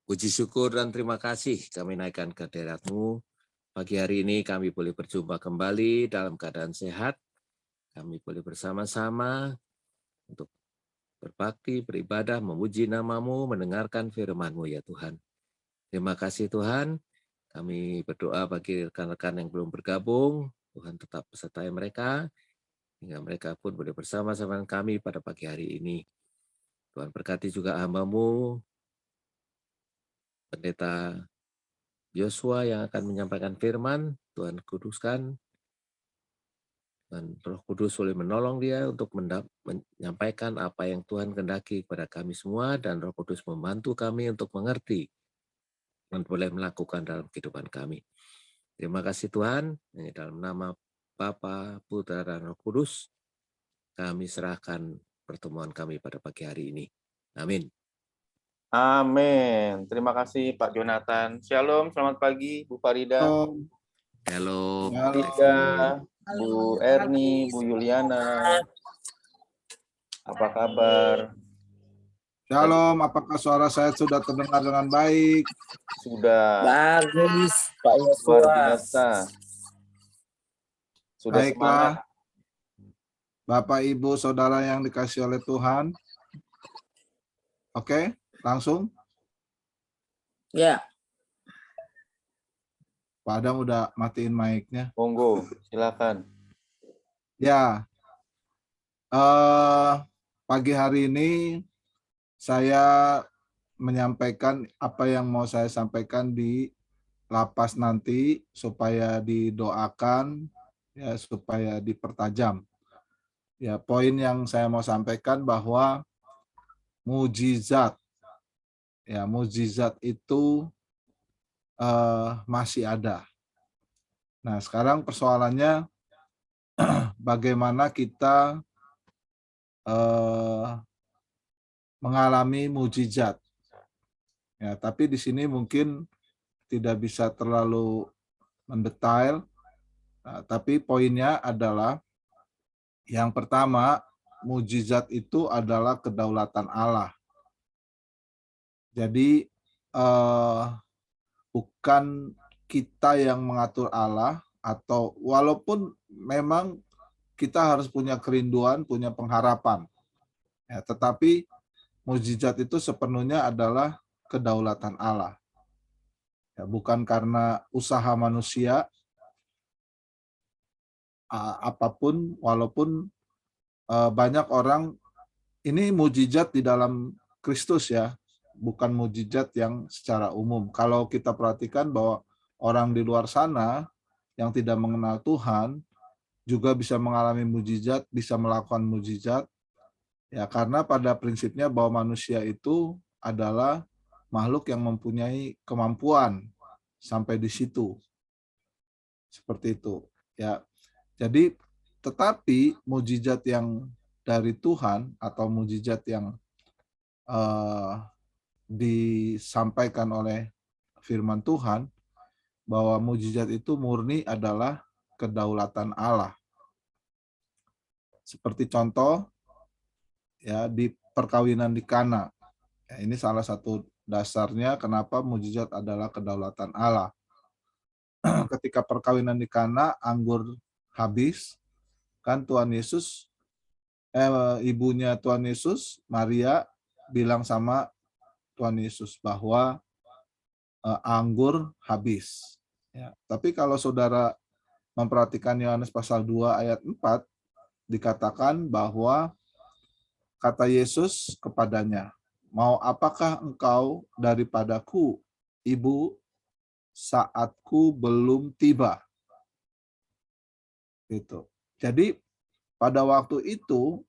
Puji syukur dan terima kasih kami naikkan ke hadirat-Mu. Pagi hari ini kami boleh berjumpa kembali dalam keadaan sehat. Kami boleh bersama-sama untuk berbakti, beribadah, memuji nama-Mu, mendengarkan firman-Mu ya Tuhan. Terima kasih Tuhan. Kami berdoa bagi rekan-rekan yang belum bergabung. Tuhan tetap besertai mereka, hingga mereka pun boleh bersama-sama dengan kami pada pagi hari ini. Tuhan berkati juga hamba-Mu, Pendeta Yosua yang akan menyampaikan firman. Tuhan kuduskan, dan Roh Kudus boleh menolong dia untuk menyampaikan apa yang Tuhan kehendaki kepada kami semua, dan Roh Kudus membantu kami untuk mengerti dan boleh melakukan dalam kehidupan kami. Terima kasih Tuhan, dalam nama Bapa, Putra, dan Roh Kudus, kami serahkan pertemuan kami pada pagi hari ini. Amin. Amin. Terima kasih Pak Jonathan. Shalom, selamat pagi Bu Farida. Halo, Tika, Bu Erni, Bu Yuliana. Apa kabar? Shalom, apakah suara saya sudah terdengar dengan baik? Sudah. Bagus, Pak Yosua. Luar biasa. Sudah Baiklah, semangat. Bapak, Ibu, Saudara yang dikasih oleh Tuhan. Oke, langsung. Ya. Pak Adam udah matiin mic-nya. Monggo, silakan. Ya, pagi hari ini saya menyampaikan apa yang mau saya sampaikan di lapas nanti supaya didoakan, ya, supaya dipertajam. Ya, poin yang saya mau sampaikan bahwa mujizat, ya, mujizat itu masih ada. Nah, sekarang persoalannya bagaimana kita mengalami mujizat. Ya, tapi di sini mungkin tidak bisa terlalu mendetail. Nah, tapi poinnya adalah yang pertama, mujizat itu adalah kedaulatan Allah. Jadi bukan kita yang mengatur Allah, atau walaupun memang kita harus punya kerinduan, punya pengharapan. Ya, tetapi mujizat itu sepenuhnya adalah kedaulatan Allah. Ya, bukan karena usaha manusia apapun, walaupun banyak orang ini mujizat di dalam Kristus ya, bukan mujizat yang secara umum. Kalau kita perhatikan bahwa orang di luar sana yang tidak mengenal Tuhan juga bisa mengalami mujizat, bisa melakukan mujizat, ya, karena pada prinsipnya bahwa manusia itu adalah makhluk yang mempunyai kemampuan sampai di situ. Seperti itu, ya. Jadi, tetapi mujizat yang dari Tuhan atau mujizat yang disampaikan oleh firman Tuhan, bahwa mujizat itu murni adalah kedaulatan Allah. Seperti contoh, ya, di perkawinan di Kana. Ya, ini salah satu dasarnya kenapa mujizat adalah kedaulatan Allah. Ketika perkawinan di Kana, anggur habis, kan Tuhan Yesus, ibunya Tuhan Yesus, Maria, bilang sama Tuhan Yesus bahwa anggur habis. Ya, tapi kalau saudara memperhatikan Yohanes pasal 2 ayat 4, dikatakan bahwa kata Yesus kepadanya, "Mau apakah engkau daripadaku, Ibu, saatku belum tiba." Gitu. Jadi pada waktu itu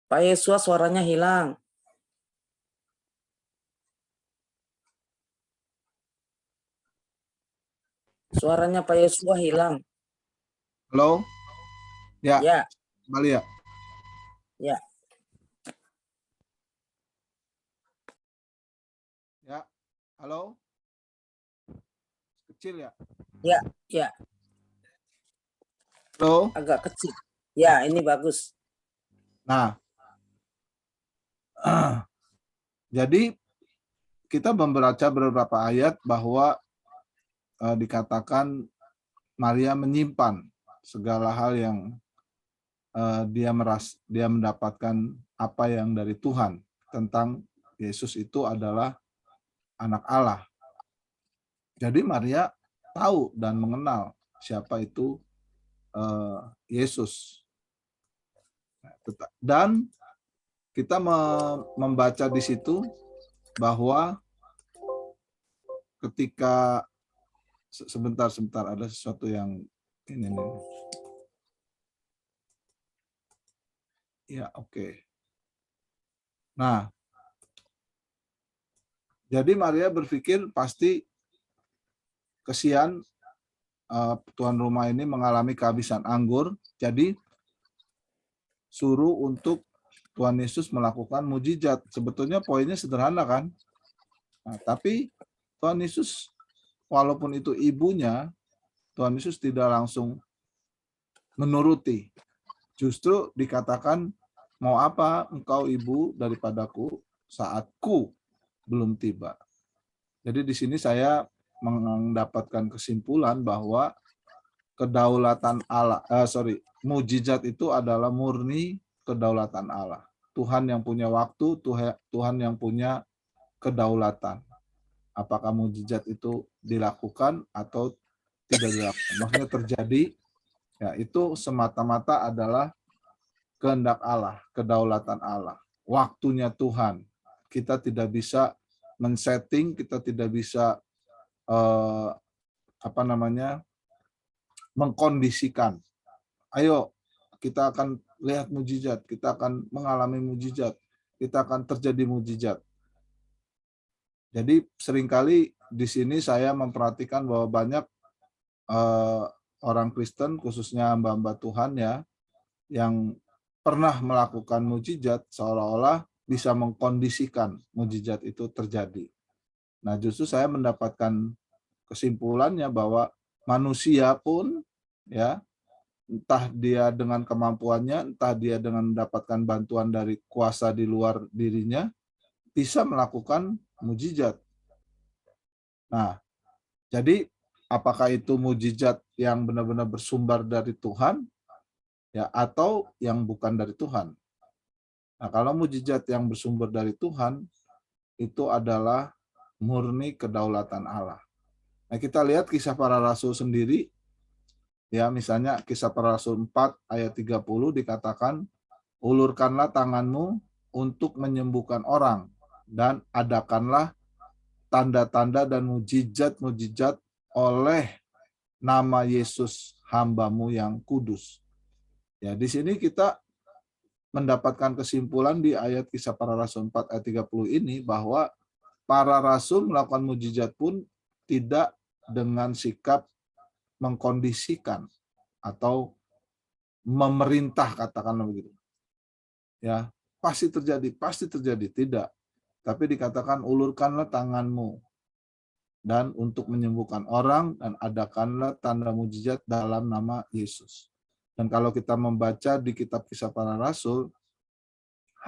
Pak Yosua suaranya hilang. Suaranya Pak Yosua hilang. halo? Ya, Ya. kembali ya. Ya. Ya, halo? Kecil ya? Ya, ya. Halo? agak kecil. Ya, ini bagus. Nah, jadi kita membaca beberapa ayat bahwa dikatakan Maria menyimpan segala hal yang dia mendapatkan apa yang dari Tuhan tentang Yesus itu adalah anak Allah. Jadi Maria tahu dan mengenal siapa itu Yesus. Dan kita membaca di situ bahwa ketika sebentar ada sesuatu yang ini nih. Ya, oke. Nah, jadi Maria berpikir pasti kesian tuan rumah ini mengalami kehabisan anggur, jadi suruh untuk Tuhan Yesus melakukan mujizat. Sebetulnya poinnya sederhana kan? Nah, tapi Tuhan Yesus walaupun itu ibunya, Tuhan Yesus tidak langsung menuruti. Justru dikatakan, mau apa engkau ibu daripadaku saatku belum tiba. Jadi di sini saya mendapatkan kesimpulan bahwa kedaulatan Allah, mujizat itu adalah murni kedaulatan Allah. Tuhan yang punya waktu, Tuhan yang punya kedaulatan. Apakah mujizat itu dilakukan atau tidak dilakukan? Maksudnya terjadi, ya itu semata-mata adalah kehendak Allah, kedaulatan Allah, waktunya Tuhan. Kita tidak bisa men-setting, kita tidak bisa mengkondisikan. Ayo, kita akan lihat mujizat, kita akan mengalami mujizat, kita akan terjadi mujizat. Jadi seringkali di sini saya memperhatikan bahwa banyak orang Kristen, khususnya hamba-hamba Tuhan ya, yang pernah melakukan mujizat seolah-olah bisa mengkondisikan mujizat itu terjadi. Nah, justru saya mendapatkan kesimpulannya bahwa manusia pun ya, entah dia dengan kemampuannya, entah dia dengan mendapatkan bantuan dari kuasa di luar dirinya, bisa melakukan mujizat. Nah, jadi apakah itu mujizat yang benar-benar bersumber dari Tuhan, ya, atau yang bukan dari Tuhan? Nah, kalau mujizat yang bersumber dari Tuhan, itu adalah murni kedaulatan Allah. Nah, kita lihat kisah para rasul sendiri, ya, misalnya kisah para rasul 4 ayat 30 dikatakan, ulurkanlah tanganmu untuk menyembuhkan orang, dan adakanlah tanda-tanda dan mujizat-mujizat oleh nama Yesus hamba-Mu yang kudus. Ya, di sini kita mendapatkan kesimpulan di ayat kisah para rasul 4 ayat 30 ini bahwa para rasul melakukan mujizat pun tidak dengan sikap mengkondisikan atau memerintah, katakanlah begitu. Ya, pasti terjadi, tidak. Tapi dikatakan ulurkanlah tanganmu dan untuk menyembuhkan orang dan adakanlah tanda mujizat dalam nama Yesus. Dan kalau kita membaca di kitab Kisah Para Rasul,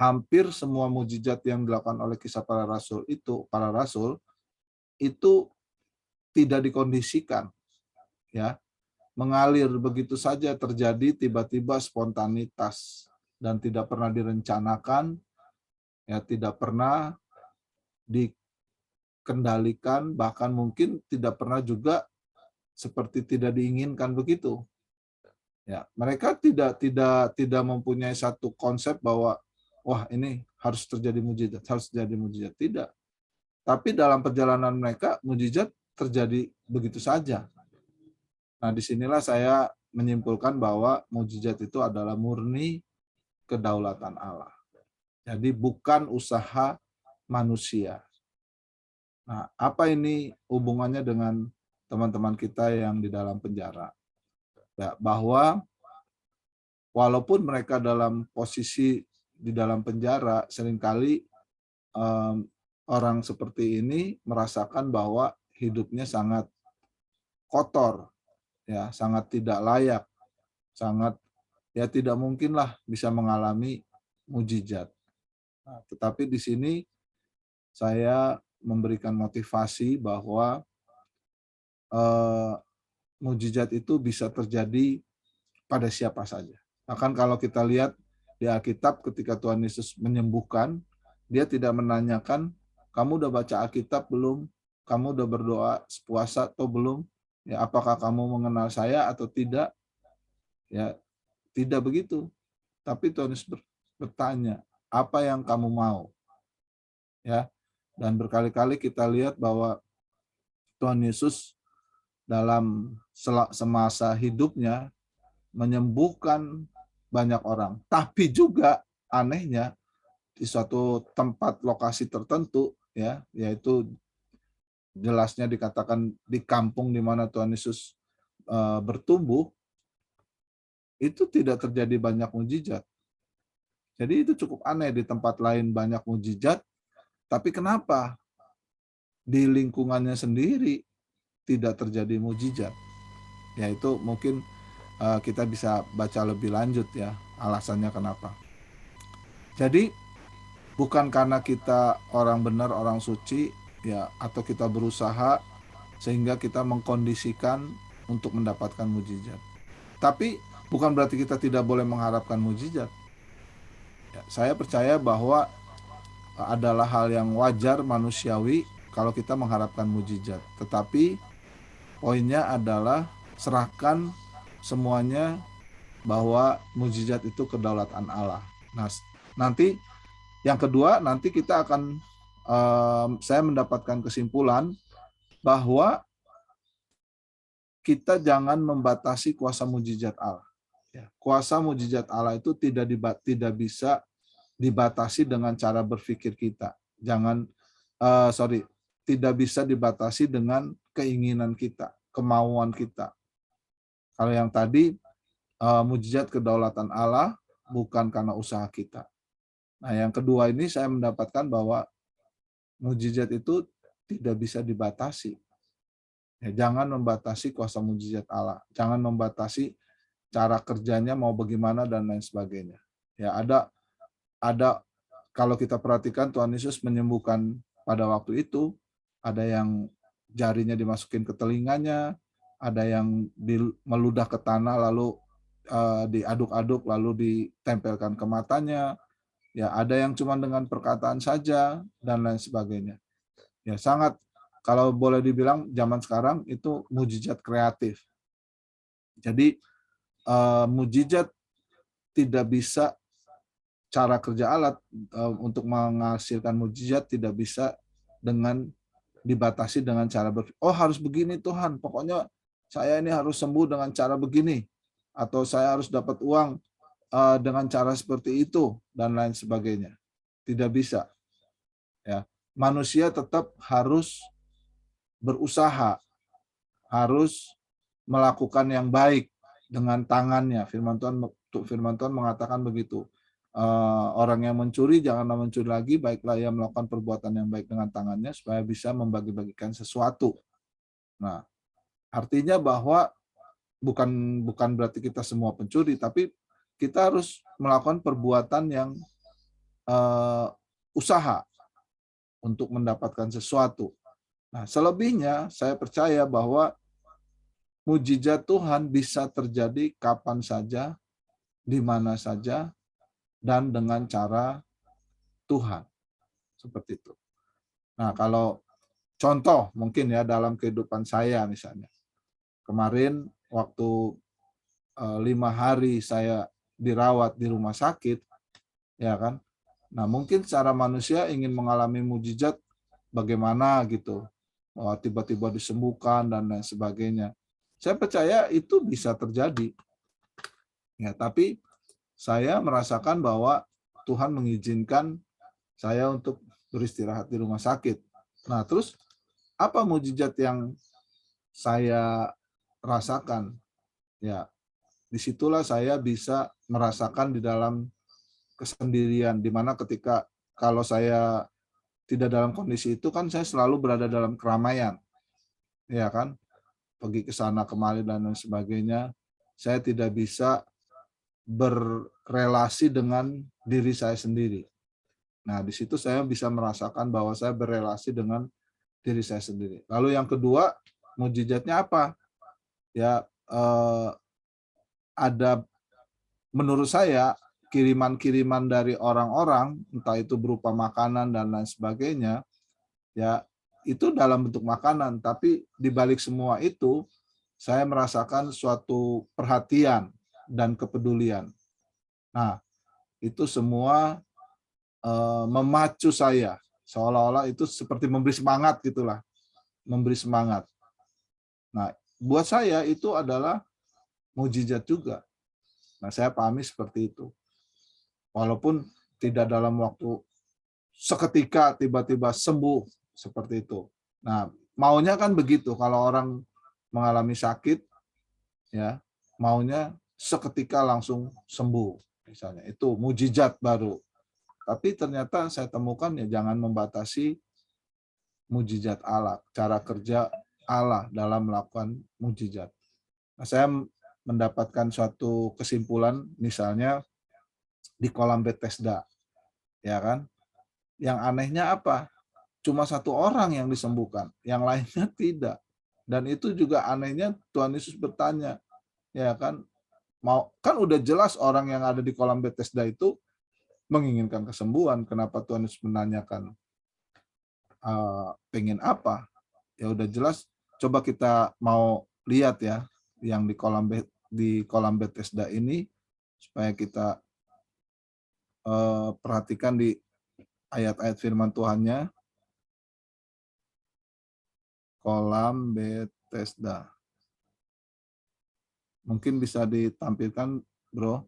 hampir semua mujizat yang dilakukan oleh Kisah para rasul itu tidak dikondisikan, ya, mengalir begitu saja, terjadi tiba-tiba, spontanitas, dan tidak pernah direncanakan, ya, tidak pernah dikendalikan, bahkan mungkin tidak pernah juga seperti tidak diinginkan begitu. Ya, mereka tidak mempunyai satu konsep bahwa wah ini harus terjadi mujizat, tidak. Tapi dalam perjalanan mereka mujizat terjadi begitu saja. Nah, disinilah saya menyimpulkan bahwa mujizat itu adalah murni kedaulatan Allah. Jadi bukan usaha manusia. Nah, apa ini hubungannya dengan teman-teman kita yang di dalam penjara? Ya, bahwa walaupun mereka dalam posisi di dalam penjara, seringkali orang seperti ini merasakan bahwa hidupnya sangat kotor, ya, sangat tidak layak. sangat ya tidak mungkinlah bisa mengalami mujizat. Nah, tetapi di sini saya memberikan motivasi bahwa eh, mujizat itu bisa terjadi pada siapa saja. Bahkan kalau kita lihat di Alkitab ketika Tuhan Yesus menyembuhkan, dia tidak menanyakan, kamu udah baca Alkitab belum? Kamu udah berdoa puasa atau belum? Ya, apakah kamu mengenal saya atau tidak? Ya, tidak begitu. Tapi Tuhan Yesus bertanya, apa yang kamu mau? Ya, dan berkali-kali kita lihat bahwa Tuhan Yesus dalam semasa hidupnya menyembuhkan banyak orang. Tapi juga anehnya di suatu tempat lokasi tertentu, ya, yaitu jelasnya dikatakan di kampung di mana Tuhan Yesus bertumbuh, itu tidak terjadi banyak mujizat. Jadi itu cukup aneh, di tempat lain banyak mujizat, tapi kenapa di lingkungannya sendiri tidak terjadi mujizat? Ya itu mungkin kita bisa baca lebih lanjut ya alasannya kenapa. Jadi bukan karena kita orang benar, orang suci ya, atau kita berusaha sehingga kita mengkondisikan untuk mendapatkan mujizat. Tapi bukan berarti kita tidak boleh mengharapkan mujizat. Ya, saya percaya bahwa adalah hal yang wajar manusiawi kalau kita mengharapkan mujizat. Tetapi poinnya adalah serahkan semuanya bahwa mujizat itu kedaulatan Allah. Nah, nanti yang kedua, nanti kita akan saya mendapatkan kesimpulan bahwa kita jangan membatasi kuasa mujizat Allah. Ya, kuasa mujizat Allah itu tidak bisa dibatasi dengan cara berpikir kita. Tidak bisa dibatasi dengan keinginan kita, kemauan kita. Kalau yang tadi mujizat kedaulatan Allah bukan karena usaha kita. Nah, yang kedua ini saya mendapatkan bahwa mujizat itu tidak bisa dibatasi. Ya, jangan membatasi kuasa mujizat Allah. Jangan membatasi cara kerjanya mau bagaimana dan lain sebagainya. Ya, ada kalau kita perhatikan Tuhan Yesus menyembuhkan pada waktu itu, ada yang jarinya dimasukin ke telinganya, ada yang meludah ke tanah lalu diaduk-aduk lalu ditempelkan ke matanya. Ya, ada yang cuma dengan perkataan saja dan lain sebagainya. Ya, sangat kalau boleh dibilang zaman sekarang itu mujizat kreatif. Jadi mujizat tidak bisa, cara kerja alat untuk menghasilkan mujizat tidak bisa dengan dibatasi dengan cara berpikir, oh harus begini Tuhan, pokoknya saya ini harus sembuh dengan cara begini, atau saya harus dapat uang dengan cara seperti itu dan lain sebagainya. Tidak bisa. Ya, manusia tetap harus berusaha, harus melakukan yang baik dengan tangannya. Firman Tuhan mengatakan begitu. Orang yang mencuri janganlah mencuri lagi, baiklah ia melakukan perbuatan yang baik dengan tangannya supaya bisa membagi-bagikan sesuatu. Nah, artinya bahwa bukan berarti kita semua pencuri, tapi kita harus melakukan perbuatan yang usaha untuk mendapatkan sesuatu. Nah, selebihnya saya percaya bahwa mujizat Tuhan bisa terjadi kapan saja, di mana saja, dan dengan cara Tuhan. Seperti itu. Nah, kalau contoh mungkin ya dalam kehidupan saya misalnya. Kemarin waktu 5 hari saya dirawat di rumah sakit, ya kan. Nah, mungkin secara manusia ingin mengalami mujizat bagaimana gitu. Tiba-tiba disembuhkan dan lain sebagainya. Saya percaya itu bisa terjadi. Ya, tapi saya merasakan bahwa Tuhan mengizinkan saya untuk beristirahat di rumah sakit. Nah, terus apa mujizat yang saya rasakan? Ya, disitulah saya bisa merasakan di dalam kesendirian, di mana ketika kalau saya tidak dalam kondisi itu kan saya selalu berada dalam keramaian, ya kan, pergi ke sana kemari dan lain sebagainya. saya tidak bisa berrelasi dengan diri saya sendiri. Nah, di situ saya bisa merasakan bahwa saya berrelasi dengan diri saya sendiri. Lalu yang kedua, mujizatnya apa? Ya, ada menurut saya kiriman-kiriman dari orang-orang, entah itu berupa makanan dan lain sebagainya, ya itu dalam bentuk makanan, tapi di balik semua itu saya merasakan suatu perhatian dan kepedulian. Nah, itu semua memacu saya, seolah-olah itu seperti memberi semangat gitulah, memberi semangat. Nah, buat saya itu adalah mujizat juga. Nah, saya pahami seperti itu. Walaupun tidak dalam waktu seketika tiba-tiba sembuh seperti itu. Nah, maunya kan begitu kalau orang mengalami sakit, ya maunya seketika langsung sembuh, misalnya itu mujizat baru. Tapi ternyata saya temukan ya jangan membatasi mujizat Allah, cara kerja Allah dalam melakukan mujizat. Nah, saya mendapatkan suatu kesimpulan, misalnya di kolam Bethesda, ya kan? Yang anehnya apa? Cuma satu orang yang disembuhkan, yang lainnya tidak. Dan itu juga anehnya Tuhan Yesus bertanya, ya kan? Kan udah jelas orang yang ada di kolam Bethesda itu menginginkan kesembuhan. Kenapa Tuhan Yesus menanyakan pengen apa? Ya udah jelas. Coba kita mau lihat ya yang di kolam Bethesda ini supaya kita perhatikan di ayat-ayat firman Tuhannya. Kolam Bethesda. Mungkin bisa ditampilkan, Bro.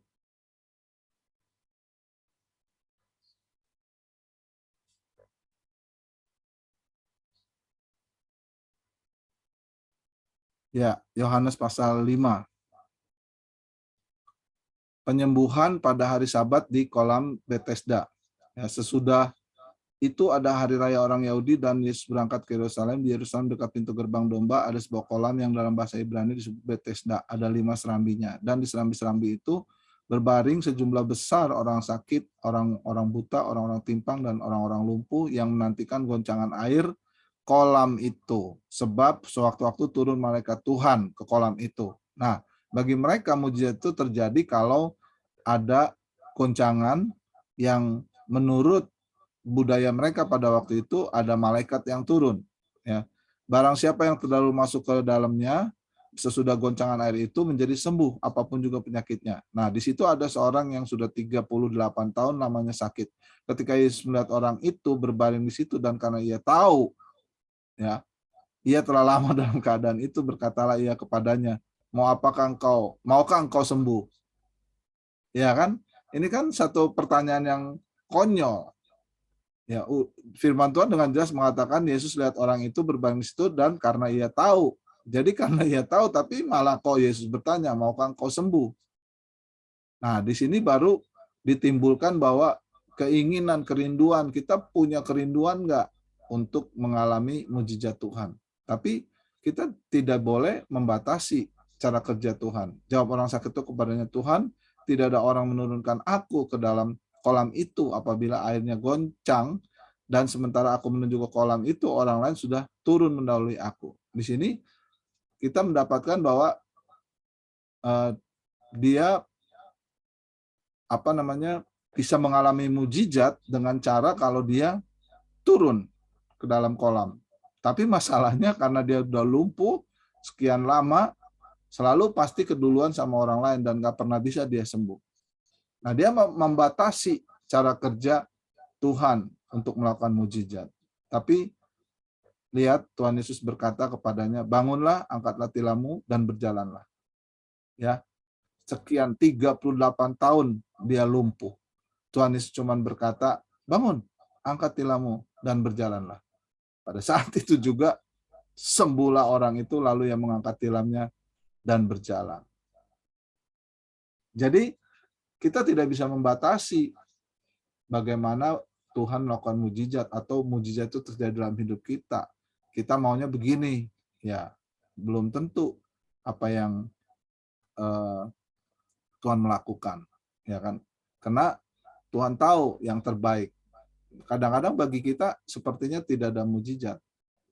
Ya, Yohanes pasal 5. Penyembuhan pada hari Sabat di kolam Bethesda. Ya, sesudah itu ada hari raya orang Yahudi dan Yesus berangkat ke Yerusalem. Di Yerusalem dekat pintu gerbang domba ada sebuah kolam yang dalam bahasa Ibrani disebut Bethesda. Ada 5 serambinya. Dan di serambi-serambi itu berbaring sejumlah besar orang sakit, orang-orang buta, orang-orang timpang, dan orang-orang lumpuh yang menantikan goncangan air kolam itu. Sebab sewaktu-waktu turun malaikat Tuhan ke kolam itu. Nah, bagi mereka mujizat itu terjadi kalau ada goncangan yang menurut budaya mereka pada waktu itu ada malaikat yang turun. Ya. Barang siapa yang terlalu masuk ke dalamnya, sesudah goncangan air itu menjadi sembuh, apapun juga penyakitnya. Nah, di situ ada seorang yang sudah 38 tahun namanya sakit. Ketika Yesus melihat orang itu berbaring di situ dan karena ia tahu, ya, ia telah lama dalam keadaan itu, berkatalah ia kepadanya, maukah engkau sembuh? Ya kan? Ini kan satu pertanyaan yang konyol. Ya, firman Tuhan dengan jelas mengatakan Yesus lihat orang itu berbaring di situ dan karena ia tahu. Jadi karena ia tahu, tapi malah kok Yesus bertanya, maukah engkau sembuh? Nah, di sini baru ditimbulkan bahwa keinginan, kerinduan, kita punya kerinduan enggak untuk mengalami mujizat Tuhan. Tapi kita tidak boleh membatasi cara kerja Tuhan. Jawab orang sakit itu kepadanya, Tuhan, tidak ada orang menurunkan aku ke dalam kolam itu apabila airnya goncang, dan sementara aku menuju ke kolam itu orang lain sudah turun mendahului aku. Di sini kita mendapatkan bahwa dia bisa mengalami mujizat dengan cara kalau dia turun ke dalam kolam. Tapi masalahnya karena dia udah lumpuh sekian lama, selalu pasti keduluan sama orang lain dan nggak pernah bisa dia sembuh. Nah, dia membatasi cara kerja Tuhan untuk melakukan mujizat. Tapi lihat Tuhan Yesus berkata kepadanya, bangunlah, angkatlah tilammu dan berjalanlah. Ya, sekian 38 tahun dia lumpuh. Tuhan Yesus cuma berkata, bangun, angkat tilammu dan berjalanlah. Pada saat itu juga sembuhlah orang itu, lalu yang mengangkat tilamnya dan berjalan. Jadi kita tidak bisa membatasi bagaimana Tuhan melakukan mujizat atau mujizat itu terjadi dalam hidup kita. Kita maunya begini, ya belum tentu apa yang Tuhan melakukan, ya kan? Karena Tuhan tahu yang terbaik. Kadang-kadang bagi kita sepertinya tidak ada mujizat,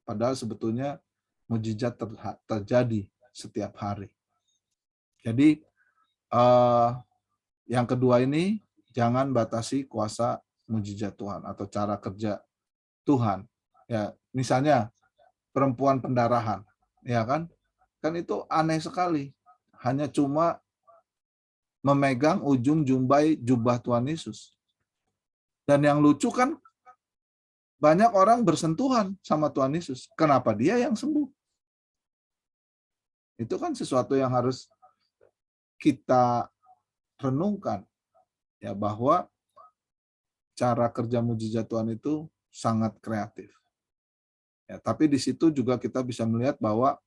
padahal sebetulnya mujizat terjadi setiap hari. Jadi yang kedua ini, jangan batasi kuasa mujizat Tuhan atau cara kerja Tuhan. Ya, misalnya perempuan pendarahan, ya kan? Kan itu aneh sekali. Hanya cuma memegang ujung jumbai jubah Tuhan Yesus. Dan yang lucu kan, banyak orang bersentuhan sama Tuhan Yesus. Kenapa dia yang sembuh? Itu kan sesuatu yang harus kita renungkan, ya, bahwa cara kerja mujizat Tuhan itu sangat kreatif. Ya, tapi di situ juga kita bisa melihat bahwa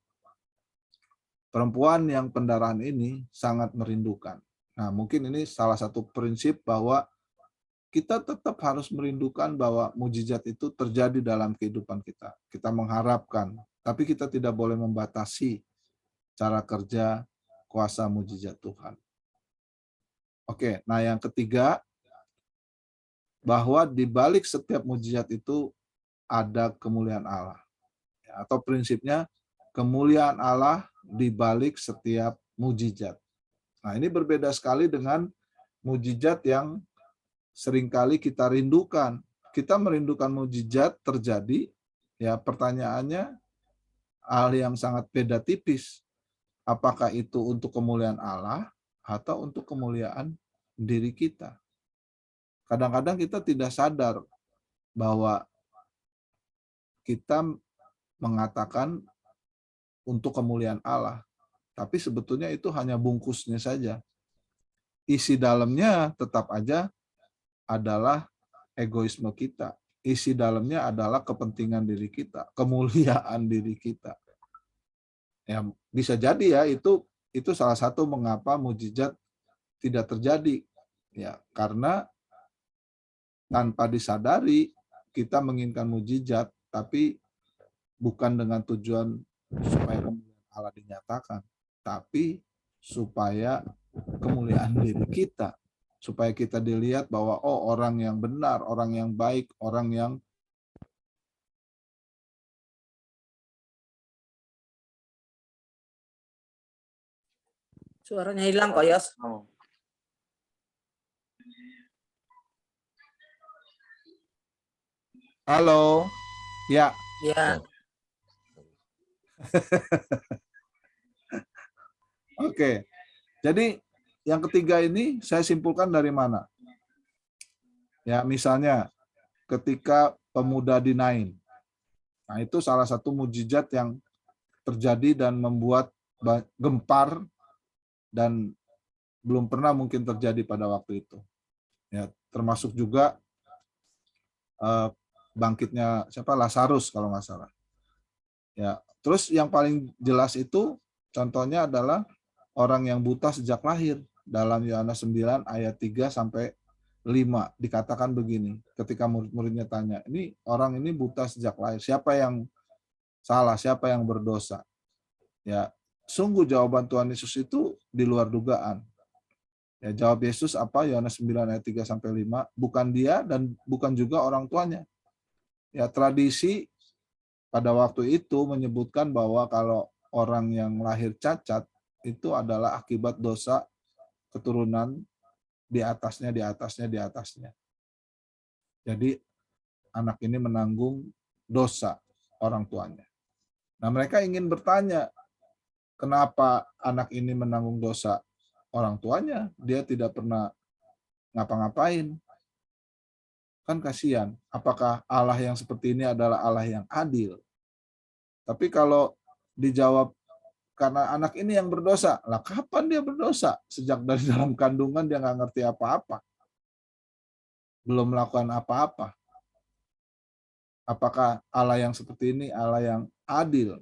perempuan yang pendarahan ini sangat merindukan. Nah, mungkin ini salah satu prinsip bahwa kita tetap harus merindukan bahwa mujizat itu terjadi dalam kehidupan kita. Kita mengharapkan, tapi kita tidak boleh membatasi cara kerja kuasa mujizat Tuhan. Oke, nah yang ketiga, bahwa di balik setiap mujizat itu ada kemuliaan Allah. Atau prinsipnya, kemuliaan Allah di balik setiap mujizat. Nah, ini berbeda sekali dengan mujizat yang seringkali kita rindukan. Kita merindukan mujizat terjadi, ya pertanyaannya hal yang sangat beda tipis. Apakah itu untuk kemuliaan Allah atau untuk kemuliaan diri kita? Kadang-kadang kita tidak sadar bahwa kita mengatakan untuk kemuliaan Allah, tapi sebetulnya itu hanya bungkusnya saja. Isi dalamnya tetap aja adalah egoisme kita. Isi dalamnya adalah kepentingan diri kita, kemuliaan diri kita. Ya, bisa jadi ya itu salah satu mengapa mujizat tidak terjadi. Ya, karena tanpa disadari kita menginginkan mujizat, tapi bukan dengan tujuan supaya kemuliaan Allah dinyatakan, tapi supaya kemuliaan diri kita, supaya kita dilihat bahwa oh, orang yang benar, orang yang baik, orang yang Suaranya hilang kok, Yos. halo, ya. Ya, Oke. Jadi yang ketiga ini saya simpulkan dari mana? Ya, misalnya ketika pemuda di Nain. Nah, itu salah satu mujizat yang terjadi dan membuat gempar dan belum pernah mungkin terjadi pada waktu itu. Ya, termasuk juga bangkitnya siapa, Lazarus kalau nggak salah. Ya, terus yang paling jelas itu contohnya adalah orang yang buta sejak lahir. Dalam Yohanes 9 ayat 3 sampai 5 dikatakan begini, ketika murid-muridnya tanya, ini orang ini buta sejak lahir, siapa yang salah, siapa yang berdosa? Ya, sungguh jawaban Tuhan Yesus itu di luar dugaan. Ya, jawab Yesus apa? Yohanes 9 ayat 3 sampai 5, bukan dia dan bukan juga orang tuanya. Ya, tradisi pada waktu itu menyebutkan bahwa kalau orang yang lahir cacat itu adalah akibat dosa keturunan di atasnya, di atasnya, di atasnya. Jadi anak ini menanggung dosa orang tuanya. Nah, mereka ingin bertanya, kenapa anak ini menanggung dosa orang tuanya? Dia tidak pernah ngapa-ngapain. Kan kasihan. Apakah Allah yang seperti ini adalah Allah yang adil? Tapi kalau dijawab karena anak ini yang berdosa, lah kapan dia berdosa? Sejak dari dalam kandungan dia nggak ngerti apa-apa. Belum melakukan apa-apa. Apakah Allah yang seperti ini Allah yang adil?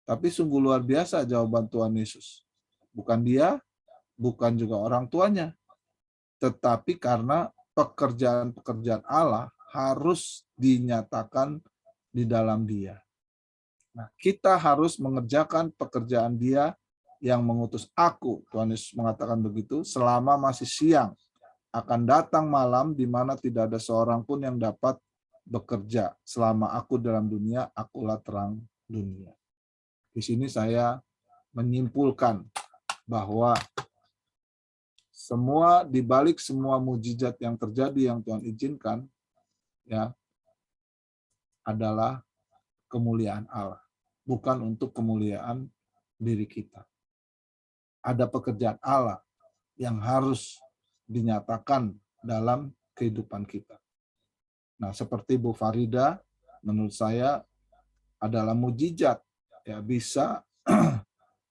Tapi sungguh luar biasa jawaban Tuhan Yesus. Bukan dia, bukan juga orang tuanya. Tetapi karena pekerjaan-pekerjaan Allah harus dinyatakan di dalam dia. Nah, kita harus mengerjakan pekerjaan dia yang mengutus aku, Tuhan Yesus mengatakan begitu, selama masih siang. Akan datang malam di mana tidak ada seorang pun yang dapat bekerja. Selama aku dalam dunia, akulah terang dunia. Di sini saya menyimpulkan bahwa semua di balik semua mujizat yang terjadi yang Tuhan izinkan ya adalah kemuliaan Allah, bukan untuk kemuliaan diri kita. Ada pekerjaan Allah yang harus dinyatakan dalam kehidupan kita. Nah, seperti Bu Farida, menurut saya adalah mujizat, ya bisa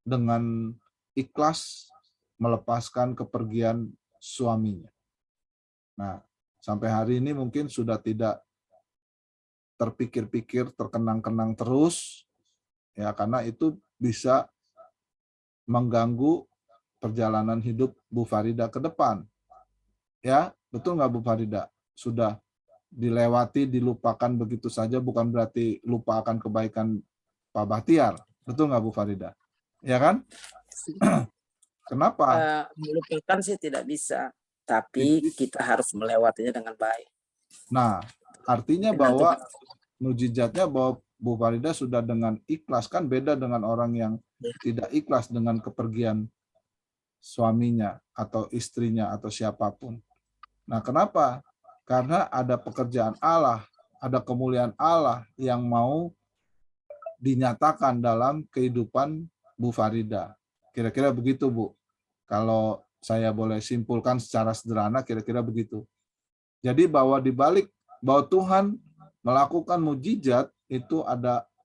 dengan ikhlas melepaskan kepergian suaminya. Nah, sampai hari ini mungkin sudah tidak terpikir-pikir, terkenang-kenang terus, ya karena itu bisa mengganggu perjalanan hidup Bu Farida ke depan. Ya, betul nggak Bu Farida? Sudah dilewati, dilupakan begitu saja, bukan berarti lupa akan kebaikan Pak Bahtiar. Betul nggak Bu Farida? Ya kan? Kenapa? Melupakan sih tidak bisa, tapi kita harus melewatinya dengan baik. Nah, artinya bahwa mujizatnya bahwa Bu Farida sudah dengan ikhlas, kan beda dengan orang yang tidak ikhlas dengan kepergian suaminya atau istrinya atau siapapun. Nah, kenapa? Karena ada pekerjaan Allah, ada kemuliaan Allah yang mau dinyatakan dalam kehidupan Bu Farida. Kira-kira begitu, Bu. Kalau saya boleh simpulkan secara sederhana, kira-kira begitu. Jadi bahwa dibalik bahwa Tuhan melakukan mujizat itu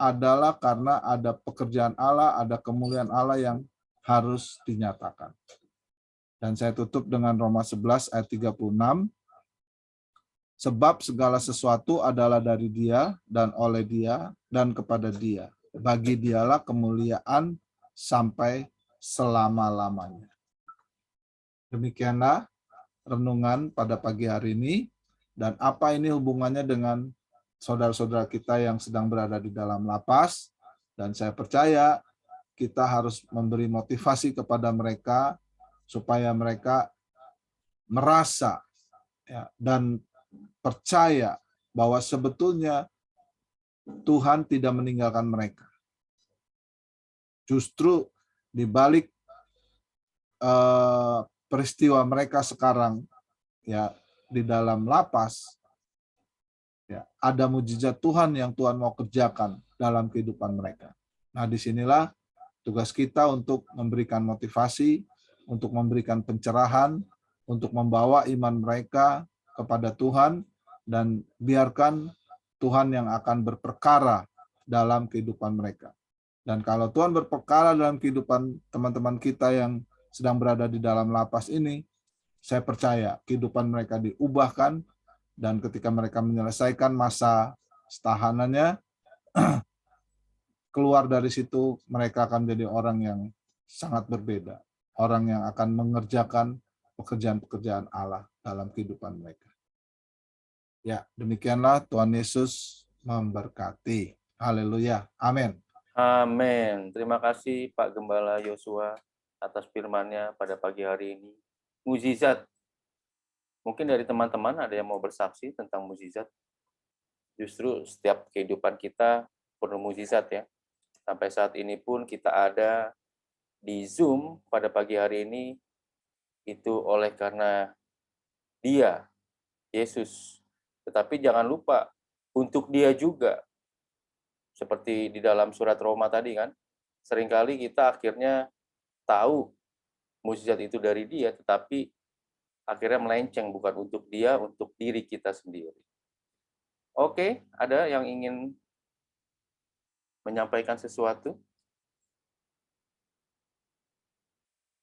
adalah karena ada pekerjaan Allah, ada kemuliaan Allah yang harus dinyatakan. Dan saya tutup dengan Roma 11 ayat 36. Sebab segala sesuatu adalah dari Dia dan oleh Dia dan kepada Dia. Bagi Dialah kemuliaan sampai selama-lamanya. Demikianlah renungan pada pagi hari ini. Dan apa ini hubungannya dengan saudara-saudara kita yang sedang berada di dalam lapas. Dan saya percaya kita harus memberi motivasi kepada mereka supaya mereka merasa ya, dan percaya bahwa sebetulnya Tuhan tidak meninggalkan mereka. Justru di balik peristiwa mereka sekarang ya di dalam lapas, ya ada mujizat Tuhan yang Tuhan mau kerjakan dalam kehidupan mereka. Nah, disinilah tugas kita untuk memberikan motivasi, untuk memberikan pencerahan, untuk membawa iman mereka kepada Tuhan, dan biarkan Tuhan yang akan berperkara dalam kehidupan mereka. Dan kalau Tuhan berperkara dalam kehidupan teman-teman kita yang sedang berada di dalam lapas ini, saya percaya kehidupan mereka diubahkan, dan ketika mereka menyelesaikan masa tahanannya, keluar dari situ, mereka akan menjadi orang yang sangat berbeda. Orang yang akan mengerjakan pekerjaan-pekerjaan Allah dalam kehidupan mereka. Ya, demikianlah Tuhan Yesus memberkati. Haleluya. Amin. Amin. Terima kasih Pak Gembala Yosua atas firman-Nya pada pagi hari ini. Mujizat. Mungkin dari teman-teman ada yang mau bersaksi tentang mujizat. Justru setiap kehidupan kita penuh mujizat ya. Sampai saat ini pun kita ada di Zoom pada pagi hari ini itu oleh karena Dia, Yesus. Tetapi jangan lupa untuk Dia juga. Seperti di dalam surat Roma tadi kan, seringkali kita akhirnya tahu mujizat itu dari Dia, tetapi akhirnya melenceng bukan untuk Dia, untuk diri kita sendiri. Oke, ada yang ingin menyampaikan sesuatu?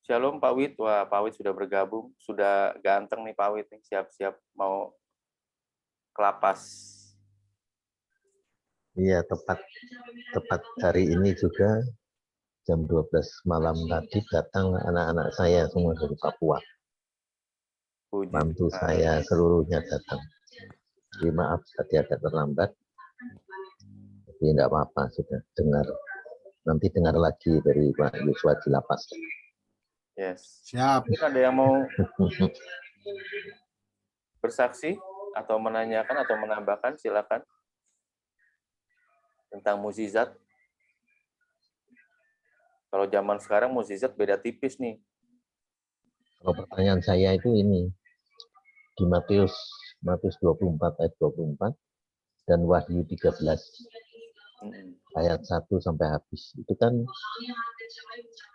Shalom Pak Wid. Wah, Pak Wid sudah bergabung, sudah ganteng nih Pak Wid nih, siap-siap mau kelapas. Iya, tepat hari ini juga jam 12 malam tadi datang anak-anak saya semua dari Papua. Mantu saya seluruhnya datang. Jadi maaf tadi agak terlambat. Tapi tidak apa-apa, sudah dengar nanti dengar lagi dari Pak Yosua di lapas. Yes. Siap. Mungkin ada yang mau bersaksi atau menanyakan atau menambahkan, silakan. Tentang mukjizat. Kalau zaman sekarang mukjizat beda tipis nih. Kalau pertanyaan saya itu ini, di Matius 24 ayat 24 dan Wahyu 13 ayat 1 sampai habis. Itu kan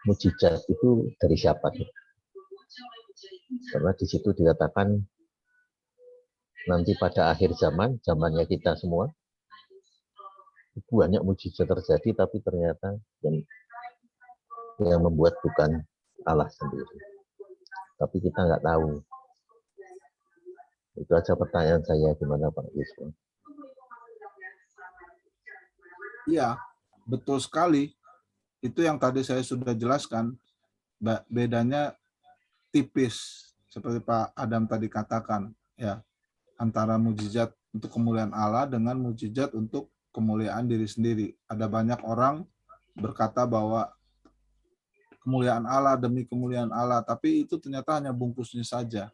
mukjizat itu dari siapa? Karena di situ dikatakan nanti pada akhir zaman, zamannya kita semua, banyak mukjizat terjadi, tapi ternyata yang membuat bukan Allah sendiri. Tapi kita nggak tahu. Itu aja pertanyaan saya, gimana Pak Yusuf? Iya, betul sekali. Itu yang tadi saya sudah jelaskan. Bedanya tipis, seperti Pak Adam tadi katakan, ya, antara mukjizat untuk kemuliaan Allah dengan mukjizat untuk kemuliaan diri sendiri. Ada banyak orang berkata bahwa kemuliaan Allah demi kemuliaan Allah, tapi itu ternyata hanya bungkusnya saja.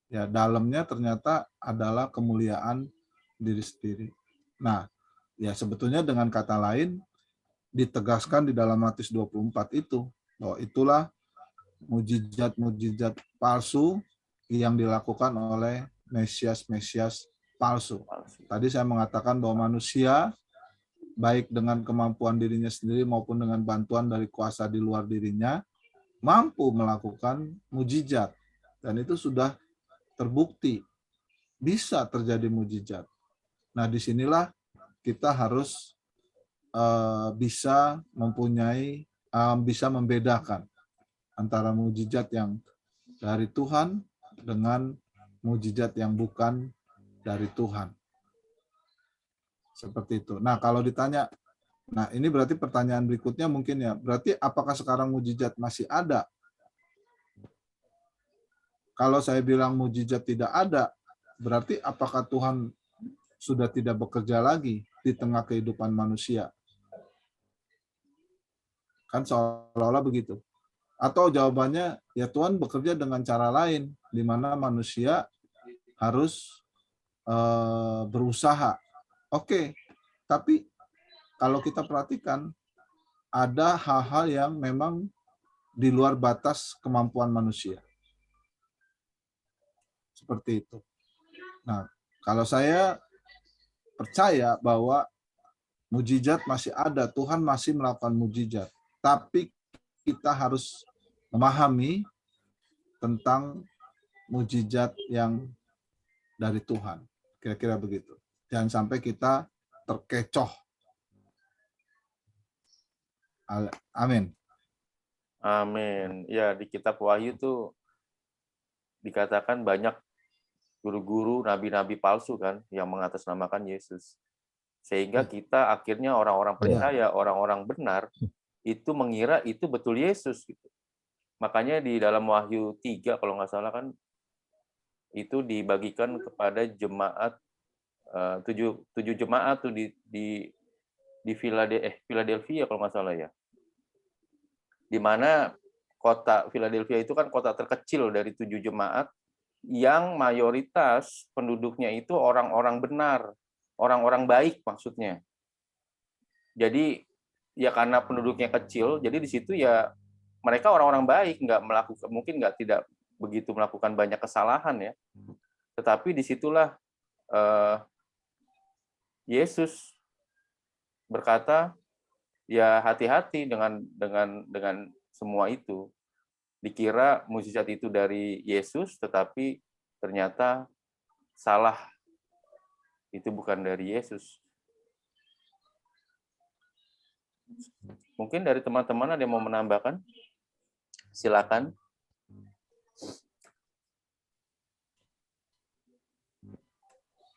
Ya, dalamnya ternyata adalah kemuliaan diri sendiri. Nah, ya sebetulnya dengan kata lain ditegaskan di dalam Matius 24 itu, bahwa itulah mukjizat-mukjizat palsu yang dilakukan oleh Mesias-Mesias palsu. Tadi saya mengatakan bahwa manusia, baik dengan kemampuan dirinya sendiri maupun dengan bantuan dari kuasa di luar dirinya, mampu melakukan mukjizat. Dan itu sudah terbukti, bisa terjadi mukjizat. Nah, disinilah kita harus bisa membedakan antara mukjizat yang dari Tuhan dengan mukjizat yang bukan dari Tuhan. Seperti itu. Nah, kalau ditanya, nah ini berarti pertanyaan berikutnya mungkin ya, berarti apakah sekarang mukjizat masih ada? Kalau saya bilang mukjizat tidak ada, berarti apakah Tuhan sudah tidak bekerja lagi di tengah kehidupan manusia? Kan seolah-olah begitu. Atau jawabannya, ya Tuhan bekerja dengan cara lain, di mana manusia harus berusaha. Oke, tapi kalau kita perhatikan, ada hal-hal yang memang di luar batas kemampuan manusia. Seperti itu. Nah, kalau saya percaya bahwa mukjizat masih ada, Tuhan masih melakukan mukjizat. Tapi kita harus memahami tentang mukjizat yang dari Tuhan. Kira-kira begitu. Jangan sampai kita terkecoh. Amin. Amin. Ya, di kitab Wahyu tuh dikatakan banyak guru-guru, nabi-nabi palsu kan yang mengatasnamakan Yesus. Sehingga kita akhirnya orang-orang percaya, orang-orang benar itu mengira itu betul Yesus gitu. Makanya di dalam Wahyu 3 kalau nggak salah kan itu dibagikan kepada jemaat 7 jemaat tuh di Philadelphia kalau nggak salah ya. Di mana kota Philadelphia itu kan kota terkecil dari 7 jemaat yang mayoritas penduduknya itu orang-orang benar, orang-orang baik maksudnya. Jadi ya karena penduduknya kecil, jadi di situ ya mereka orang-orang baik, mungkin tidak begitu melakukan banyak kesalahan ya. Tetapi disitulah Yesus berkata, ya hati-hati dengan semua itu. Dikira mukjizat itu dari Yesus, tetapi ternyata salah. Itu bukan dari Yesus. Mungkin dari teman-teman ada yang mau menambahkan? Silakan.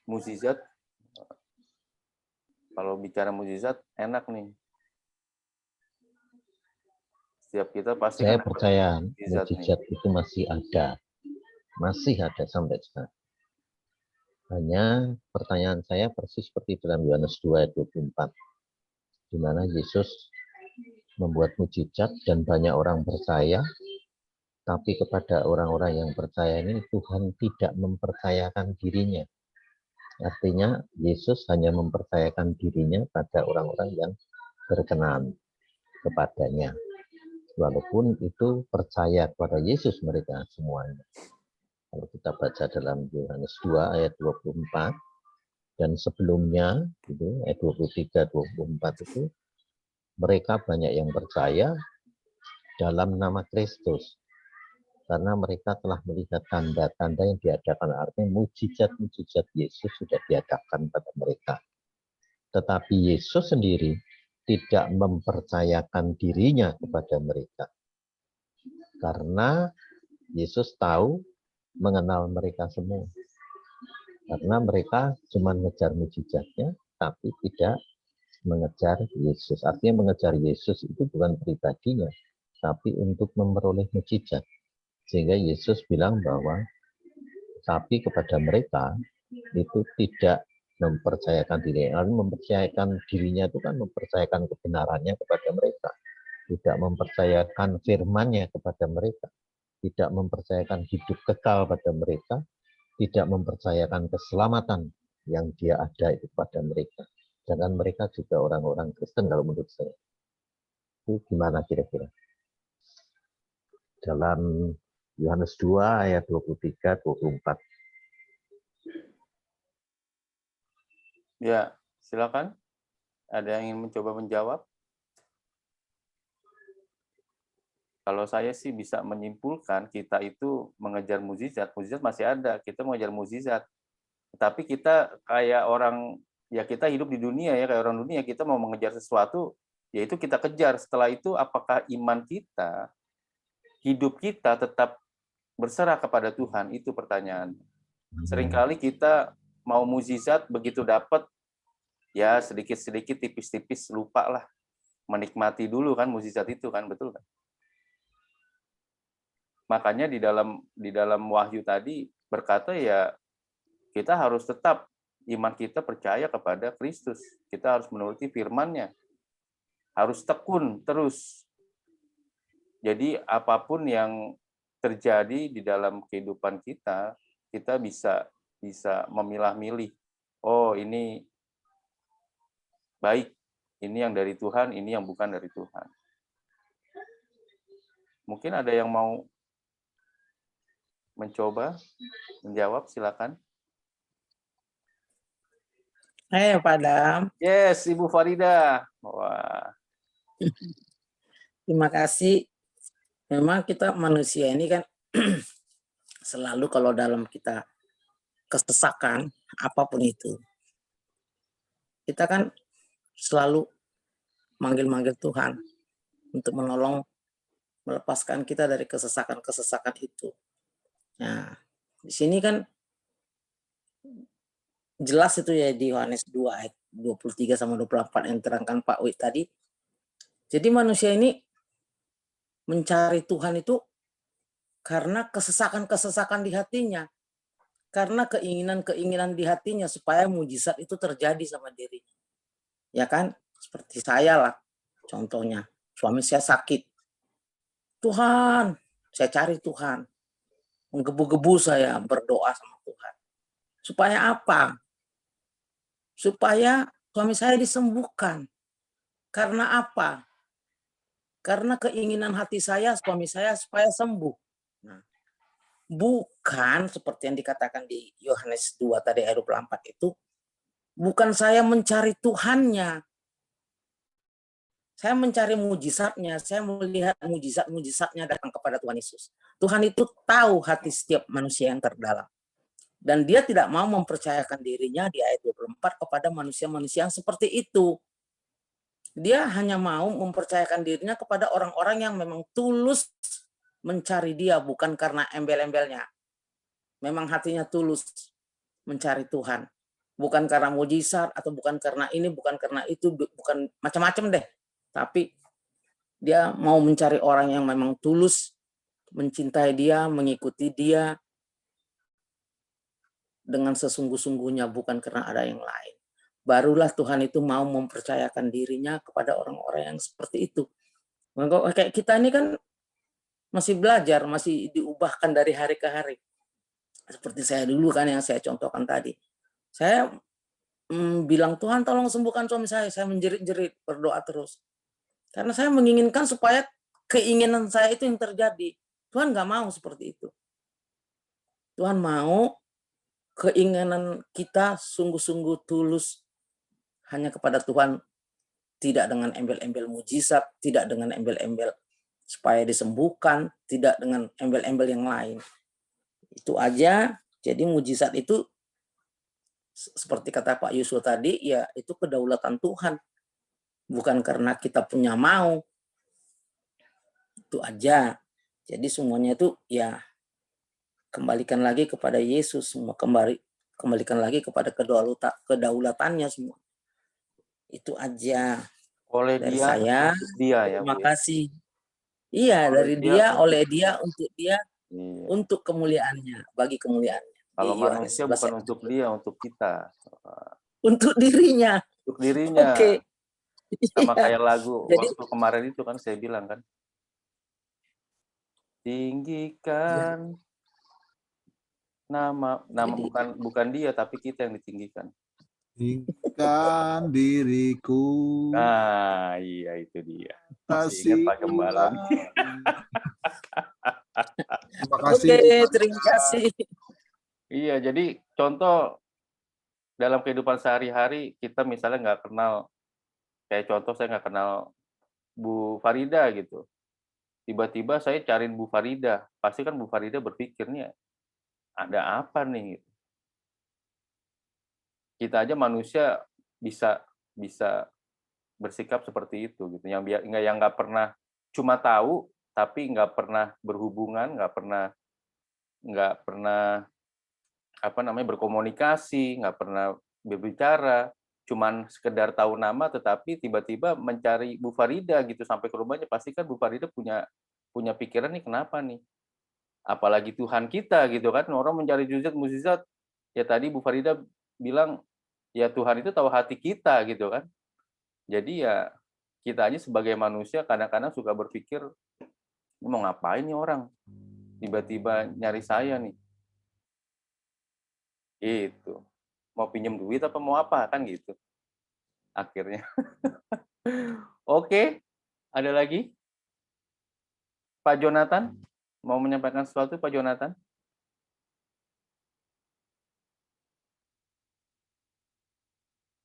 Mukjizat. Kalau bicara mukjizat enak nih. Setiap kita pasti Saya percaya mukjizat nih. itu masih ada sampai sekarang. Hanya pertanyaan saya persis seperti dalam Yohanes 2 ayat 24, di mana Yesus membuat mujizat dan banyak orang percaya, tapi kepada orang-orang yang percaya ini Tuhan tidak mempercayakan dirinya. Artinya Yesus hanya mempercayakan dirinya pada orang-orang yang berkenan kepadanya. Walaupun itu percaya kepada Yesus mereka semuanya. Kalau kita baca dalam Yohanes 2 ayat 24 dan sebelumnya itu ayat 23 24 itu mereka banyak yang percaya dalam nama Kristus karena mereka telah melihat tanda-tanda yang diadakan, artinya mujizat-mujizat Yesus sudah diadakan pada mereka. Tetapi Yesus sendiri tidak mempercayakan dirinya kepada mereka karena Yesus tahu mengenal mereka semua. Karena mereka cuma mengejar mujizatnya, tapi tidak mengejar Yesus. Artinya mengejar Yesus itu bukan pribadinya, tapi untuk memperoleh mujizat. Sehingga Yesus bilang bahwa, tapi kepada mereka itu tidak mempercayakan dirinya. Mempercayakan dirinya itu kan mempercayakan kebenarannya kepada mereka. Tidak mempercayakan firman-Nya kepada mereka. Tidak mempercayakan hidup kekal pada mereka, tidak mempercayakan keselamatan yang dia ada itu pada mereka. Sedangkan mereka juga orang-orang Kristen kalau menurut saya. Itu gimana kira-kira? Dalam Yohanes 2 ayat 23-24. Ya, silakan. Ada yang ingin mencoba menjawab? Kalau saya sih bisa menyimpulkan kita itu mengejar mukjizat. Mukjizat masih ada, kita mengejar mukjizat. Tapi kita kayak orang, ya kita hidup di dunia ya, kayak orang dunia, kita mau mengejar sesuatu, yaitu kita kejar. Setelah itu apakah iman kita, hidup kita tetap berserah kepada Tuhan? Itu pertanyaan. Seringkali kita mau mukjizat, begitu dapat, ya sedikit-sedikit, tipis-tipis, lupa lah. Menikmati dulu kan mukjizat itu kan, betul kan? Makanya di dalam Wahyu tadi berkata ya kita harus tetap iman kita percaya kepada Kristus. Kita harus menuruti firman-Nya. Harus tekun terus. Jadi apapun yang terjadi di dalam kehidupan kita, kita bisa memilah-milih. Oh, ini baik. Ini yang dari Tuhan, ini yang bukan dari Tuhan. Mungkin ada yang mau mencoba menjawab, silakan. Pak Adam. Yes, Ibu Farida. Wah. Terima kasih. Memang kita manusia ini kan selalu kalau dalam kita kesesakan apapun itu, kita kan selalu manggil-manggil Tuhan untuk menolong, melepaskan kita dari kesesakan-kesesakan itu. Nah, di sini kan jelas itu ya di Yohanes 2 ayat 23 sama 24 yang terangkan Pak Wi tadi. Jadi manusia ini mencari Tuhan itu karena kesesakan-kesesakan di hatinya. Karena keinginan-keinginan di hatinya supaya mujizat itu terjadi sama dirinya. Ya kan? Seperti saya lah. Contohnya, suami saya sakit. Tuhan, saya cari Tuhan. Menggebu-gebu saya berdoa sama Tuhan. Supaya apa? Supaya suami saya disembuhkan. Karena apa? Karena keinginan hati saya, suami saya supaya sembuh. Nah, bukan seperti yang dikatakan di Yohanes 2 tadi ayat 24 itu, bukan saya mencari Tuhannya. Saya mencari mujizatnya, saya melihat mujizat-mujizatnya datang kepada Tuhan Yesus. Tuhan itu tahu hati setiap manusia yang terdalam. Dan dia tidak mau mempercayakan dirinya di ayat 24 kepada manusia-manusia yang seperti itu. Dia hanya mau mempercayakan dirinya kepada orang-orang yang memang tulus mencari dia, bukan karena embel-embelnya. Memang hatinya tulus mencari Tuhan. Bukan karena mujizat, atau bukan karena ini, bukan karena itu, bukan macam-macam deh. Tapi dia mau mencari orang yang memang tulus mencintai dia, mengikuti dia dengan sesungguh-sungguhnya, bukan karena ada yang lain. Barulah Tuhan itu mau mempercayakan dirinya kepada orang-orang yang seperti itu. Kayak kita ini kan masih belajar, masih diubahkan dari hari ke hari. Seperti saya dulu kan yang saya contohkan tadi. Saya bilang, Tuhan tolong sembuhkan suami saya menjerit-jerit, berdoa terus. Karena saya menginginkan supaya keinginan saya itu yang terjadi. Tuhan nggak mau seperti itu. Tuhan mau keinginan kita sungguh-sungguh tulus hanya kepada Tuhan, tidak dengan embel-embel mujizat, tidak dengan embel-embel supaya disembuhkan, tidak dengan embel-embel yang lain. Itu aja. Jadi mujizat itu seperti kata Pak Yusuf tadi, ya itu kedaulatan Tuhan. Bukan karena kita punya mau. Itu aja. Jadi semuanya itu ya kembalikan lagi kepada Yesus, semua kembalikan lagi kepada kedaulatannya semua. Itu aja Oleh dari dia, saya. untuk dia ya, Terima Bu. kasih. Iya, dari dia, oleh dia, untuk dia, Iya. untuk kemuliaannya, bagi kemuliaannya. Kalau Di Yohanes manusia 11 bukan ayat untuk 17. dia, untuk kita. Untuk dirinya. Untuk dirinya. Oke. Sama Iya. kayak lagu Jadi waktu kemarin itu kan saya bilang kan. Tinggikan nama Jadi, bukan dia tapi kita yang ditinggikan. Tinggikan diriku. Nah, iya itu dia. Masih Kasih ingat Pak Gembala. Terima kasih. oke, terima kasih. Iya, jadi contoh dalam kehidupan sehari-hari kita misalnya nggak kenal, kayak contoh saya nggak kenal Bu Farida gitu. Tiba-tiba saya cariin Bu Farida, pasti kan Bu Farida berpikirnya ada apa nih? Kita aja manusia bisa bersikap seperti itu gitu. Yang nggak pernah cuma tahu tapi nggak pernah berhubungan, nggak pernah apa namanya berkomunikasi, nggak pernah berbicara, cuman sekedar tahu nama tetapi tiba-tiba mencari Bu Farida gitu sampai ke rumahnya, pasti kan Bu Farida punya pikiran nih kenapa nih? Apalagi Tuhan kita gitu kan, orang mencari mukjizat. Ya tadi Bu Farida bilang ya Tuhan itu tahu hati kita gitu kan. Jadi ya kita aja sebagai manusia kadang-kadang suka berpikir mau ngapain nih orang? Tiba-tiba nyari saya nih. Gitu. Mau pinjam duit apa mau apa kan gitu. Akhirnya. Oke, ada lagi? Pak Jonathan mau menyampaikan sesuatu, Pak Jonathan?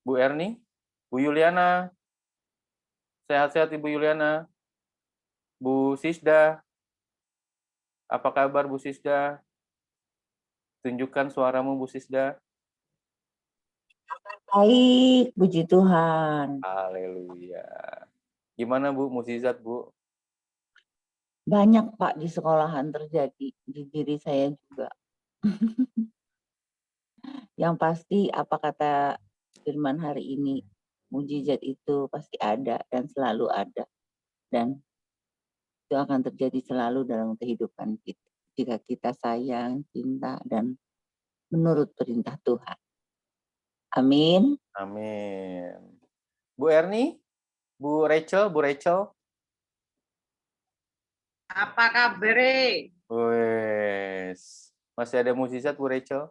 Bu Erni, Bu Yuliana, sehat-sehat Ibu Yuliana, Bu Sisda, apa kabar Bu Sisda? Tunjukkan suaramu Bu Sisda. Baik, puji Tuhan. Haleluya. Gimana Bu, mukjizat Bu? Banyak Pak di sekolahan terjadi, di diri saya juga. Yang pasti apa kata firman hari ini, mukjizat itu pasti ada dan selalu ada. Dan itu akan terjadi selalu dalam kehidupan kita. Jika kita sayang, cinta, dan menurut perintah Tuhan. Amin. Amin. Bu Erni, Bu Rachel. Apa kabar? Wes, masih ada mukjizat Bu Rachel?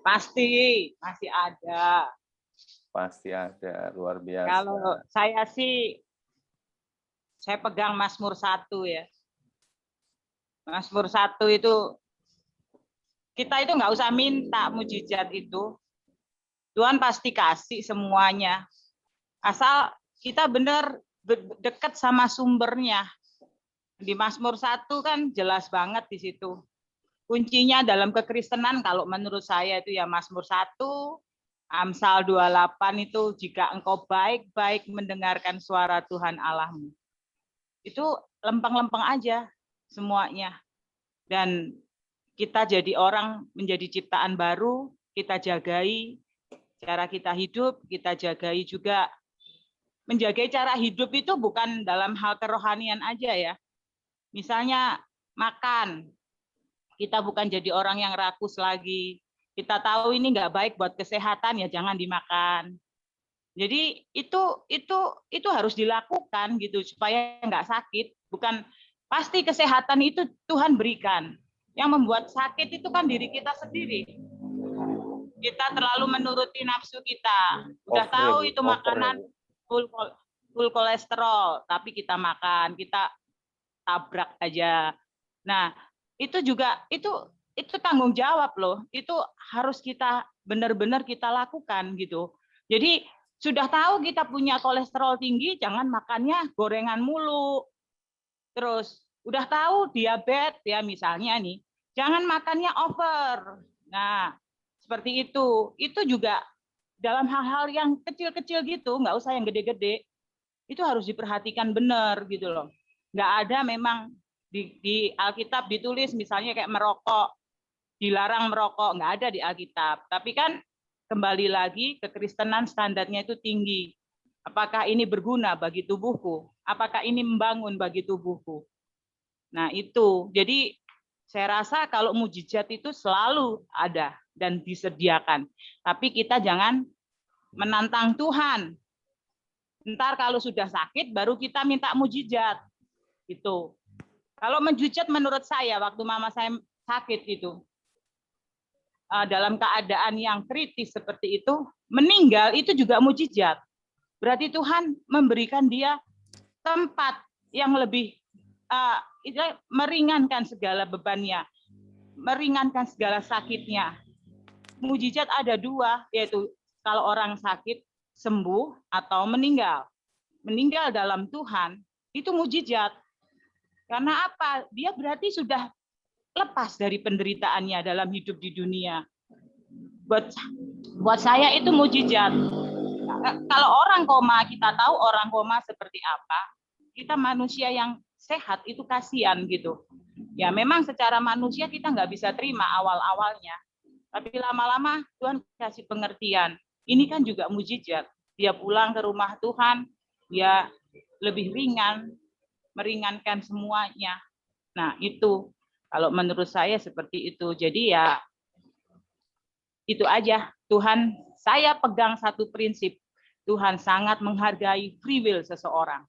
Pasti masih ada. Pasti ada, luar biasa. Kalau saya sih, saya pegang Mazmur 1 ya. Mazmur 1 itu, kita itu nggak usah minta mujizat itu. Tuhan pasti kasih semuanya. Asal kita benar dekat sama sumbernya. Di Mazmur 1 kan jelas banget di situ. Kuncinya dalam kekristenan kalau menurut saya itu ya Mazmur 1, Amsal 28 itu jika engkau baik-baik mendengarkan suara Tuhan Allahmu. Itu lempeng-lempeng aja semuanya. Dan kita jadi orang menjadi ciptaan baru, kita jagai cara kita hidup, kita jagai juga menjaga cara hidup itu bukan dalam hal kerohanian aja ya. Misalnya makan, kita bukan jadi orang yang rakus lagi. Kita tahu ini nggak baik buat kesehatan, ya jangan dimakan. Jadi itu harus dilakukan gitu supaya nggak sakit. Bukan pasti kesehatan itu Tuhan berikan. Yang membuat sakit itu kan diri kita sendiri. Kita terlalu menuruti nafsu kita. Udah tahu itu makanan full kolesterol, tapi kita makan, kita tabrak aja. Nah, itu juga itu tanggung jawab loh. Itu harus kita benar-benar kita lakukan gitu. Jadi sudah tahu kita punya kolesterol tinggi, jangan makannya gorengan mulu. Terus udah tahu diabetes ya misalnya nih, jangan makannya over. Nah, seperti itu. Itu juga dalam hal-hal yang kecil-kecil gitu, nggak usah yang gede-gede. Itu harus diperhatikan benar gitu loh. Nggak ada memang di Alkitab ditulis misalnya kayak merokok, dilarang merokok, nggak ada di Alkitab. Tapi kan kembali lagi kekristenan standarnya itu tinggi. Apakah ini berguna bagi tubuhku? Apakah ini membangun bagi tubuhku? Nah itu, jadi saya rasa kalau mujizat itu selalu ada dan disediakan. Tapi kita jangan menantang Tuhan. Ntar kalau sudah sakit baru kita minta mujizat. Gitu. Kalau mujizat menurut saya waktu mama saya sakit itu dalam keadaan yang kritis seperti itu, meninggal itu juga mujizat. Berarti Tuhan memberikan dia tempat yang lebih meringankan segala bebannya, meringankan segala sakitnya. Mujizat ada dua, yaitu kalau orang sakit sembuh atau meninggal. Meninggal dalam Tuhan itu mujizat. Karena apa? Dia berarti sudah lepas dari penderitaannya dalam hidup di dunia. Buat saya itu mujizat. Kalau orang koma, kita tahu orang koma seperti apa. Kita manusia yang sehat itu kasihan gitu. Ya memang secara manusia kita nggak bisa terima awal-awalnya. Tapi lama-lama Tuhan kasih pengertian. Ini kan juga mujizat. Dia pulang ke rumah Tuhan, dia lebih ringan, meringankan semuanya. Nah itu, kalau menurut saya seperti itu. Jadi ya, itu aja. Tuhan, saya pegang satu prinsip. Tuhan sangat menghargai free will seseorang.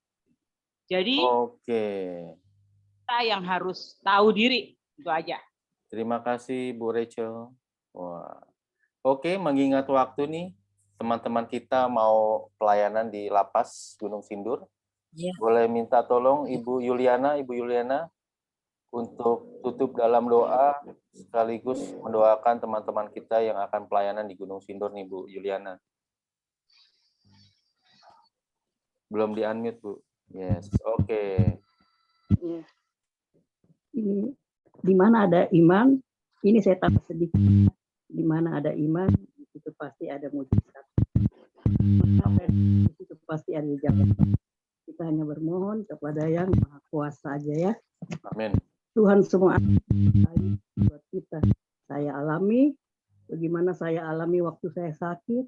Jadi, kita yang harus tahu diri. Itu aja. Terima kasih Bu Rachel. Wah. Oke, mengingat waktu nih, teman-teman kita mau pelayanan di Lapas Gunung Sindur. Ya. Boleh minta tolong Ibu Yuliana untuk tutup dalam doa sekaligus mendoakan teman-teman kita yang akan pelayanan di Gunung Sindur nih Bu Yuliana. Belum di-unmute Bu. Yes, oke. Ya. Ini di mana ada iman, ini saya tambah sedikit. Di mana ada iman, itu pasti ada mujizat. Di situ pasti ada jawaban. Kita hanya bermohon kepada Yang Maha Kuasa aja ya. Amin. Tuhan semua baik buat kita. Saya alami, bagaimana saya alami waktu saya sakit,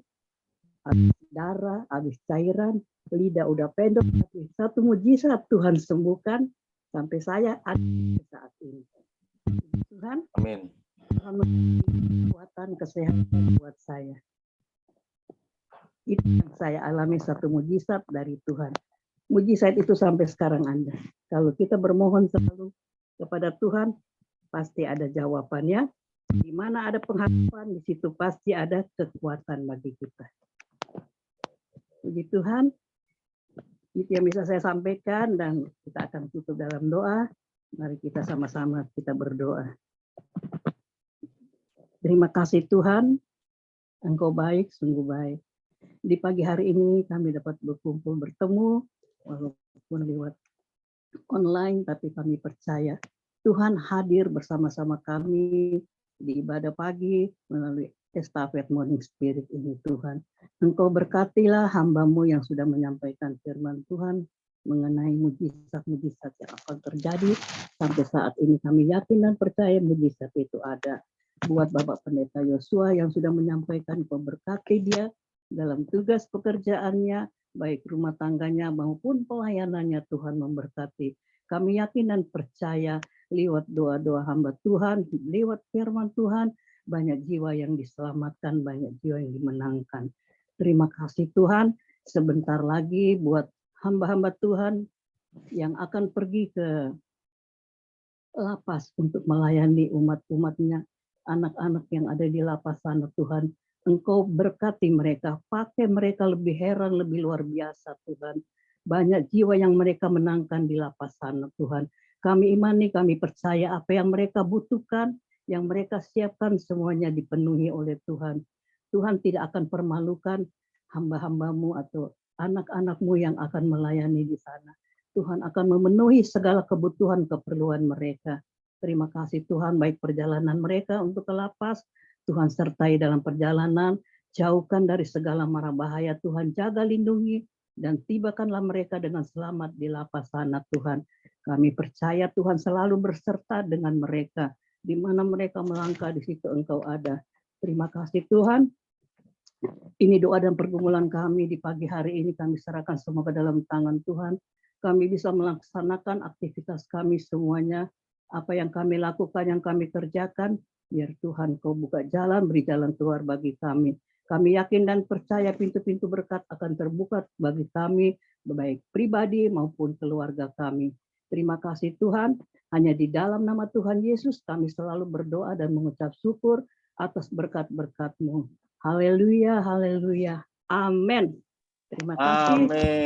habis darah, habis cairan, lidah udah pendek, tapi satu mujizat Tuhan sembuhkan sampai saya ada saat ini. Tuhan, amin. Tuhan memberi kekuatan kesehatan buat saya. Itu yang saya alami, satu mujizat dari Tuhan. Mujizat itu sampai sekarang ada. Kalau kita bermohon selalu kepada Tuhan, pasti ada jawabannya. Di mana ada pengharapan, di situ pasti ada kekuatan bagi kita. Puji Tuhan, itu yang bisa saya sampaikan, dan kita akan tutup dalam doa. Mari kita sama-sama kita berdoa. Terima kasih Tuhan, Engkau baik, sungguh baik. Di pagi hari ini kami dapat berkumpul bertemu, walaupun lewat online, tapi kami percaya Tuhan hadir bersama-sama kami di ibadah pagi melalui estafet Morning Spirit ini Tuhan. Engkau berkatilah hamba-Mu yang sudah menyampaikan firman Tuhan mengenai mujizat-mujizat yang akan terjadi. Sampai saat ini kami yakin dan percaya mujizat itu ada. Buat Bapak Pendeta Yosua yang sudah menyampaikan, Engkau berkati dia dalam tugas pekerjaannya, baik rumah tangganya maupun pelayanannya. Tuhan memberkati. Kami yakin dan percaya lewat doa-doa hamba Tuhan, lewat firman Tuhan, banyak jiwa yang diselamatkan, banyak jiwa yang dimenangkan. Terima kasih Tuhan, sebentar lagi buat hamba-hamba Tuhan yang akan pergi ke lapas untuk melayani umat-umatnya, anak-anak yang ada di lapas sana Tuhan. Engkau berkati mereka, pakai mereka lebih heran, lebih luar biasa Tuhan. Banyak jiwa yang mereka menangkan di lapas sana Tuhan. Kami imani, kami percaya apa yang mereka butuhkan, yang mereka siapkan semuanya dipenuhi oleh Tuhan. Tuhan tidak akan permalukan hamba-hambamu atau anak-anakmu yang akan melayani di sana. Tuhan akan memenuhi segala kebutuhan keperluan mereka. Terima kasih Tuhan, baik perjalanan mereka untuk ke lapas, Tuhan sertai dalam perjalanan, jauhkan dari segala mara bahaya Tuhan, jaga lindungi, dan tibakanlah mereka dengan selamat di lapas sana Tuhan. Kami percaya Tuhan selalu berserta dengan mereka, di mana mereka melangkah di situ Engkau ada. Terima kasih Tuhan. Ini doa dan pergumulan kami di pagi hari ini kami serahkan semua ke dalam tangan Tuhan. Kami bisa melaksanakan aktivitas kami semuanya, apa yang kami lakukan, yang kami kerjakan, biar Tuhan Kau buka jalan, beri jalan keluar bagi kami. Kami yakin dan percaya pintu-pintu berkat akan terbuka bagi kami, baik pribadi maupun keluarga kami. Terima kasih Tuhan, hanya di dalam nama Tuhan Yesus kami selalu berdoa dan mengucap syukur atas berkat-berkat-Mu. Haleluya, haleluya, amin. Terima kasih. Amin.